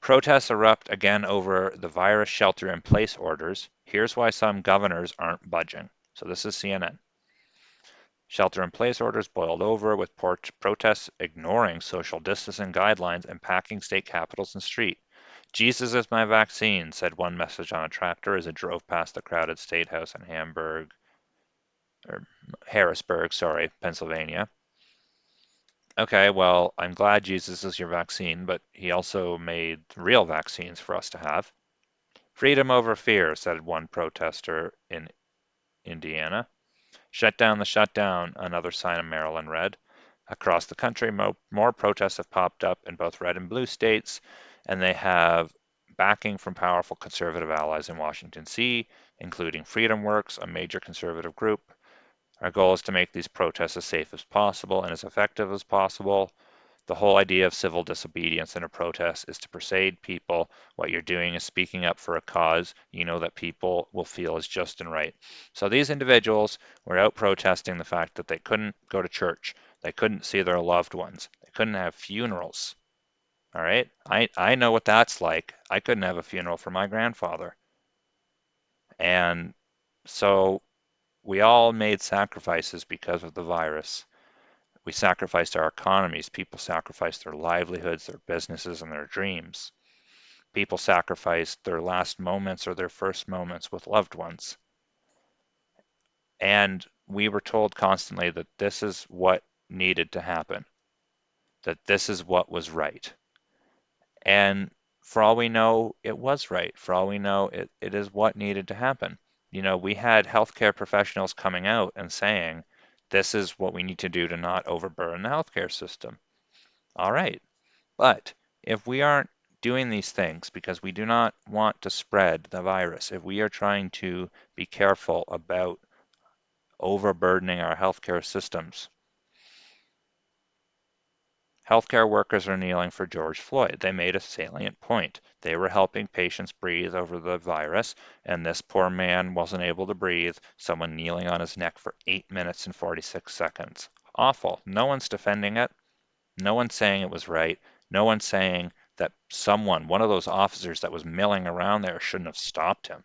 Protests erupt again over the virus shelter-in-place orders. Here's why some governors aren't budging. So this is CNN. Shelter-in-place orders boiled over with protests ignoring social distancing guidelines and packing state capitals and street. Jesus is my vaccine, said one message on a tractor as it drove past the crowded state house in Harrisburg, Pennsylvania. Okay, well, I'm glad Jesus is your vaccine, but he also made real vaccines for us to have. Freedom over fear, said one protester in Indiana. Shut down the shutdown, another sign in Maryland read. Across the country, more protests have popped up in both red and blue states, and they have backing from powerful conservative allies in Washington, D.C., including Freedom Works, a major conservative group. Our goal is to make these protests as safe as possible and as effective as possible. The whole idea of civil disobedience in a protest is to persuade people what you're doing is speaking up for a cause you know that people will feel is just and right. So these individuals were out protesting the fact that they couldn't go to church, they couldn't see their loved ones, they couldn't have funerals. All right? I know what that's like. I couldn't have a funeral for my grandfather. And so we all made sacrifices because of the virus. We sacrificed our economies. People sacrificed their livelihoods, their businesses, and their dreams. People sacrificed their last moments or their first moments with loved ones. And we were told constantly that this is what needed to happen, that this is what was right. And for all we know, it was right. For all we know, it is what needed to happen. You know, we had healthcare professionals coming out and saying, this is what we need to do to not overburden the healthcare system. All right. But if we aren't doing these things because we do not want to spread the virus, if we are trying to be careful about overburdening our healthcare systems, healthcare workers are kneeling for George Floyd. They made a salient point. They were helping patients breathe over the virus, and this poor man wasn't able to breathe. Someone kneeling on his neck for 8 minutes and 46 seconds. Awful. No one's defending it. No one's saying it was right. No one's saying that someone, one of those officers that was milling around there, shouldn't have stopped him.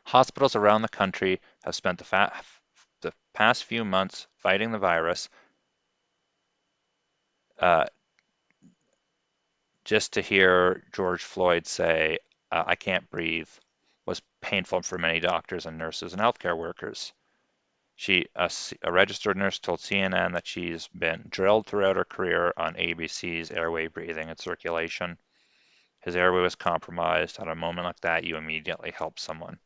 Hospitals around the country have spent the past few months fighting the virus. Uh, just to hear George Floyd say, I can't breathe, was painful for many doctors and nurses and healthcare workers. A registered nurse told CNN that she's been drilled throughout her career on ABC's airway breathing and circulation. His airway was compromised. At a moment like that, you immediately help someone.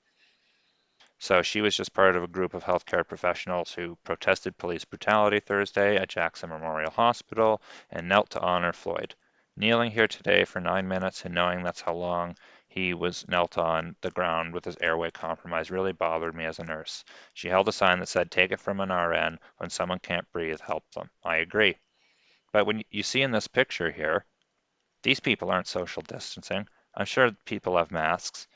So she was just part of a group of healthcare professionals who protested police brutality Thursday at Jackson Memorial Hospital and knelt to honor Floyd. Kneeling here today for 9 minutes and knowing that's how long he was knelt on the ground with his airway compromised really bothered me as a nurse. She held a sign that said, take it from an RN. When someone can't breathe, help them. I agree. But when you see in this picture here, these people aren't social distancing. I'm sure people have masks.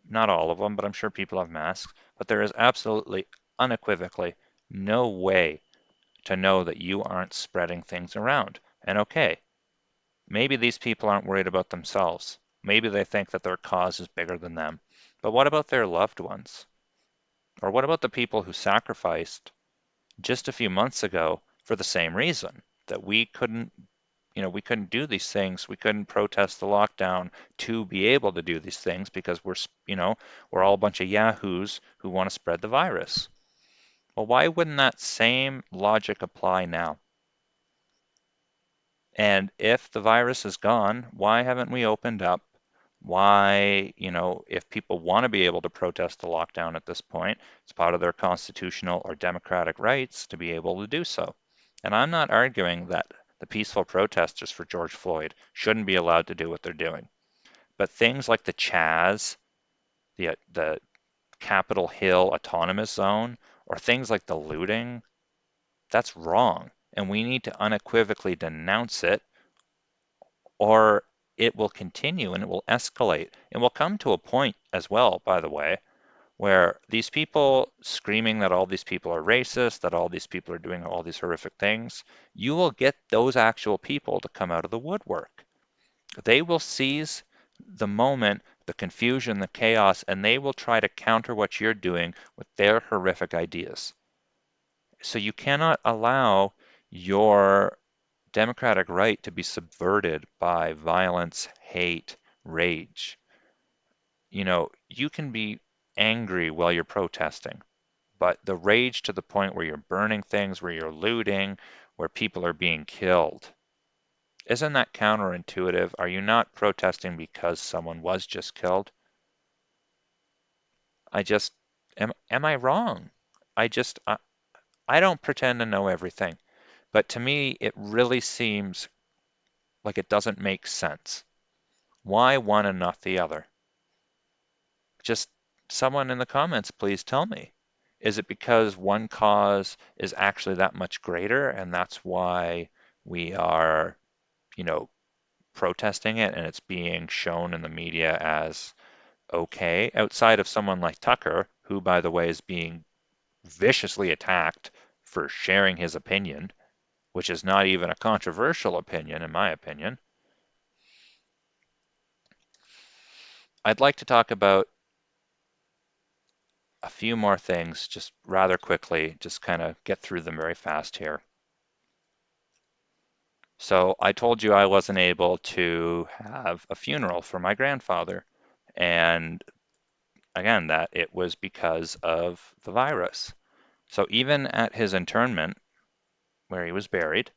Not all of them, but I'm sure people have masks. But there is absolutely, unequivocally, no way to know that you aren't spreading things around. And okay, maybe these people aren't worried about themselves. Maybe they think that their cause is bigger than them. But what about their loved ones? Or what about the people who sacrificed just a few months ago for the same reason? That we couldn't do these things. We couldn't protest the lockdown to be able to do these things because we're all a bunch of yahoos who want to spread the virus. Well, why wouldn't that same logic apply now? And if the virus is gone, why haven't we opened up? Why, if people want to be able to protest the lockdown at this point, it's part of their constitutional or democratic rights to be able to do so. And I'm not arguing that the peaceful protesters for George Floyd shouldn't be allowed to do what they're doing. But things like the Chaz, the Capitol Hill Autonomous Zone, or things like the looting, that's wrong. And we need to unequivocally denounce it, or it will continue and it will escalate. And we'll come to a point as well, by the way, where these people screaming that all these people are racist, that all these people are doing all these horrific things, you will get those actual people to come out of the woodwork. They will seize the moment, the confusion, the chaos, and they will try to counter what you're doing with their horrific ideas. So you cannot allow your democratic right to be subverted by violence, hate, rage. You can be angry while you're protesting, but the rage to the point where you're burning things, where you're looting, where people are being killed, isn't that counterintuitive? Are you not protesting because someone was just killed? I just am I wrong? I don't pretend to know everything, but to me it really seems like it doesn't make sense. Why one and not the other? Just someone in the comments, please tell me. Is it because one cause is actually that much greater and that's why we are, you know, protesting it and it's being shown in the media as okay, outside of someone like Tucker, who, by the way, is being viciously attacked for sharing his opinion, which is not even a controversial opinion, in my opinion. I'd like to talk about a few more things just rather quickly, just kind of get through them very fast here. So I told you I wasn't able to have a funeral for my grandfather. And again, that it was because of the virus. So even at his internment, where he was buried,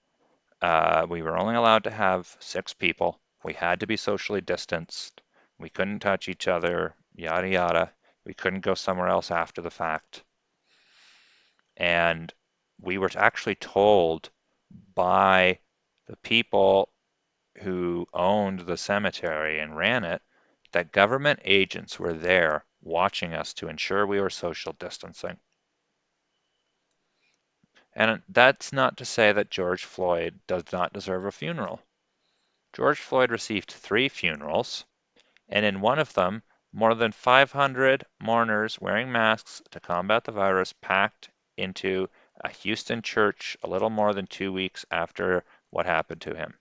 we were only allowed to have 6 people. We had to be socially distanced. We couldn't touch each other, yada, yada. We couldn't go somewhere else after the fact. And we were actually told by the people who owned the cemetery and ran it that government agents were there watching us to ensure we were social distancing. And that's not to say that George Floyd does not deserve a funeral. George Floyd received 3 funerals, and in one of them, more than 500 mourners wearing masks to combat the virus packed into a Houston church a little more than 2 weeks after what happened to him.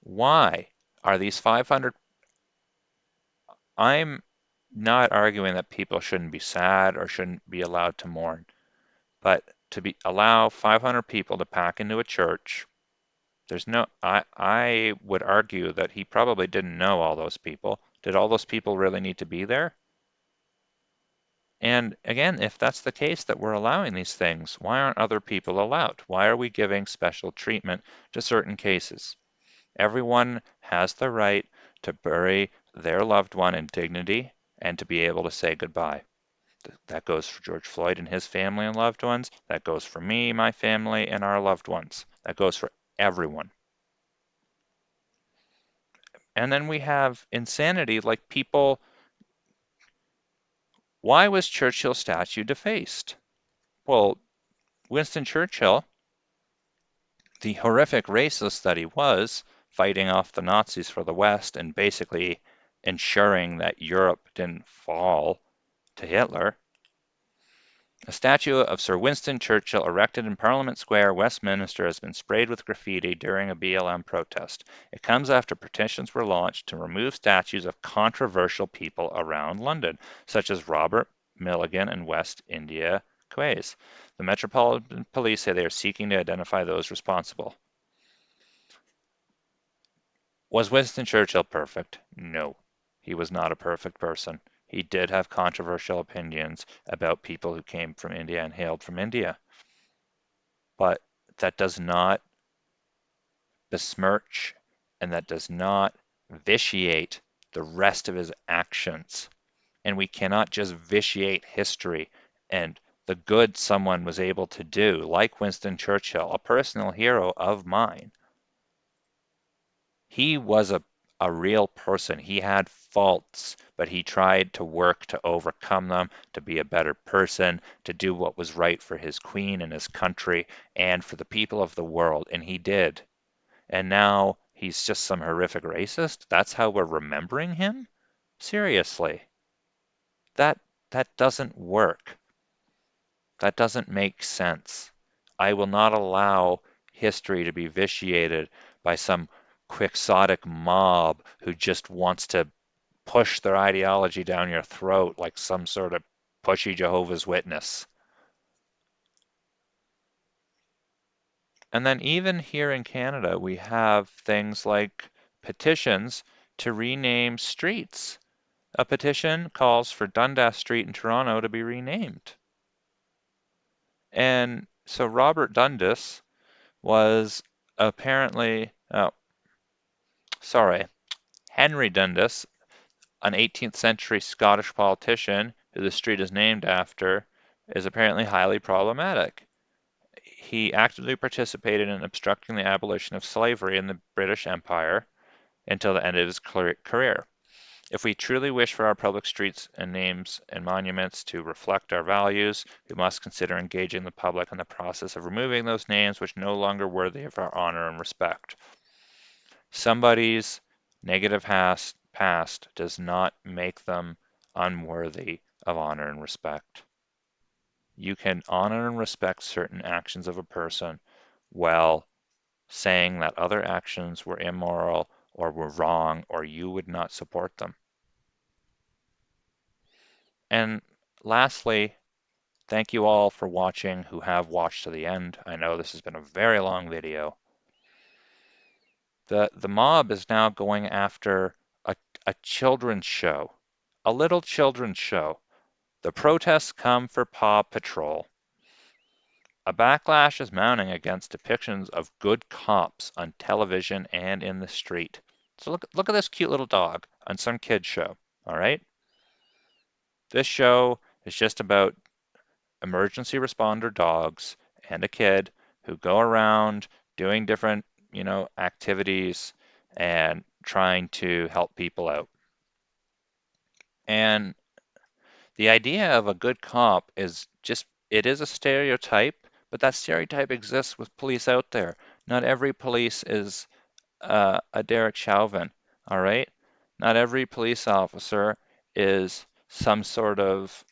Why are these 500? I'm not arguing that people shouldn't be sad or shouldn't be allowed to mourn, but to allow 500 people to pack into a church, I would argue that he probably didn't know all those people. Did all those people really need to be there? And again, if that's the case that we're allowing these things, why aren't other people allowed? Why are we giving special treatment to certain cases? Everyone has the right to bury their loved one in dignity and to be able to say goodbye. That goes for George Floyd and his family and loved ones. That goes for me, my family, and our loved ones. That goes for everyone. And then we have insanity like people. Why was Churchill's statue defaced? Well, Winston Churchill, the horrific racist that he was, fighting off the Nazis for the West and basically ensuring that Europe didn't fall to Hitler. A statue of Sir Winston Churchill erected in Parliament Square, Westminster, has been sprayed with graffiti during a BLM protest. It comes after petitions were launched to remove statues of controversial people around London, such as Robert Milligan and West India Quays. The Metropolitan Police say they are seeking to identify those responsible. Was Winston Churchill perfect? No, he was not a perfect person. He did have controversial opinions about people who came from India and hailed from India, but that does not besmirch and that does not vitiate the rest of his actions. And we cannot just vitiate history and the good someone was able to do, like Winston Churchill, a personal hero of mine. He was a real person. He had faults, but he tried to work to overcome them, to be a better person, to do what was right for his queen and his country and for the people of the world. And he did. And now he's just some horrific racist. That's how we're remembering him? Seriously. That that doesn't work. That doesn't make sense. I will not allow history to be vitiated by some quixotic mob who just wants to push their ideology down your throat like some sort of pushy Jehovah's Witness. And then even here in Canada, we have things like petitions to rename streets. A petition calls for Dundas Street in Toronto to be renamed. And so Robert Dundas was apparently, oh, sorry, Henry Dundas, an 18th century Scottish politician who the street is named after, is apparently highly problematic. He actively participated in obstructing the abolition of slavery in the British Empire until the end of his career. If we truly wish for our public streets and names and monuments to reflect our values, we must consider engaging the public in the process of removing those names which are no longer worthy of our honor and respect. Somebody's negative past does not make them unworthy of honor and respect. You can honor and respect certain actions of a person while saying that other actions were immoral or were wrong or you would not support them. And lastly, thank you all for watching who have watched to the end. I know this has been a very long video. The mob is now going after a children's show, a little children's show. The protests come for Paw Patrol. A backlash is mounting against depictions of good cops on television and in the street. So look at this cute little dog on some kid's show, all right? This show is just about emergency responder dogs and a kid who go around doing different, activities and trying to help people out. And the idea of a good cop is just, it is a stereotype, but that stereotype exists with police out there. Not every police is a Derek Chauvin, all right? Not every police officer is some sort of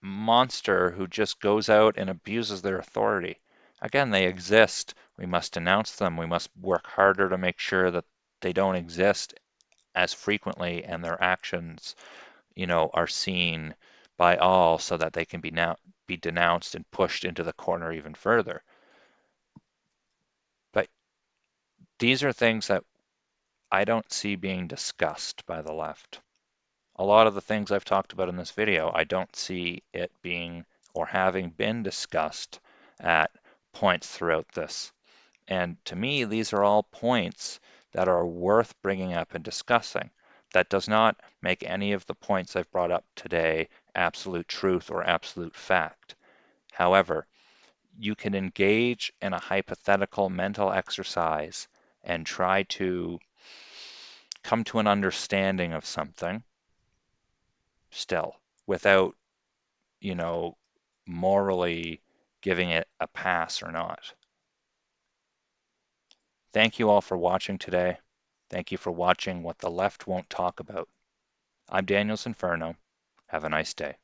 monster who just goes out and abuses their authority. Again, they exist. We must denounce them. We must work harder to make sure that they don't exist as frequently and their actions, are seen by all so that they can be denounced and pushed into the corner even further. But these are things that I don't see being discussed by the left. A lot of the things I've talked about in this video, I don't see it being or having been discussed at points throughout this. And to me, these are all points that are worth bringing up and discussing. That does not make any of the points I've brought up today absolute truth or absolute fact. However, you can engage in a hypothetical mental exercise and try to come to an understanding of something still without, you know, morally giving it a pass or not. Thank you all for watching today. Thank you for watching what the left won't talk about. I'm Daniel's Inferno. Have a nice day.